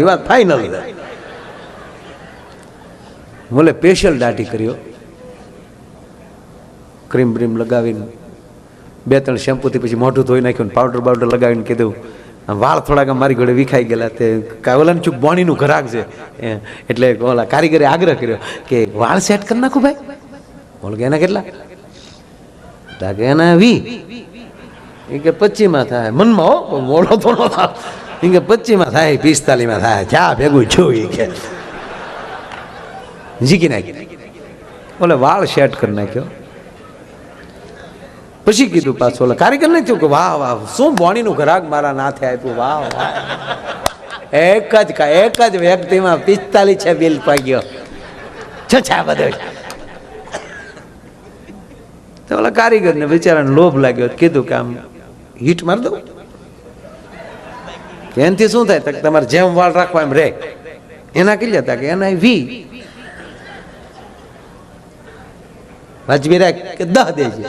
એ વાત ફાઇનલ છે. બોલે સ્પેશિયલ દાઢી કર્યો, ક્રીમ બ્રીમ લગાવીને 2-3 શેમ્પૂથી પછી મોઢું ધોઈ નાખ્યું, પાવડર બાવડર લગાવીને કીધું વાળ થોડાક મારી ઘોડે વિખાઈ ગયેલા. તે ઓલાને ચૂક બોણીનું ઘરાક છે એટલે ઓલા કારીગરે આગ્રહ કર્યો કે વાળ સેટ કરી નાખું ભાઈ. બોલ કે એના કેટલા? કે એના 20. એ કે 25 થાય. મનમાં હો મોડો થોડો થાય. એ કે 25 થાય, 45 થાય, ચા ભેગું છું. એ કે જીકી નાખી. બોલે વાળ સેટ કરી નાખ્યો. પછી કીધું પાછું ઓલા કારીગર ને થયું કે વાહ વાહ શું બોણીનું ઘરાક મારા નાથે આપ્યું, વાહ વાહ. એક જ વ્યક્તિમાં 45 બિલ પાગ્યો. છછા બધો. તો ઓલા કારીગર ને બિચારાને લોભ લાગ્યો, કીધું કે આમ હીટ માર દઉં. એનાથી શું થાય? તમારે જેમ વાળ રાખવા એમ રે. એના કેટલા હતા? કે એના 20. વાજબી રાખ કે 10 દેજે.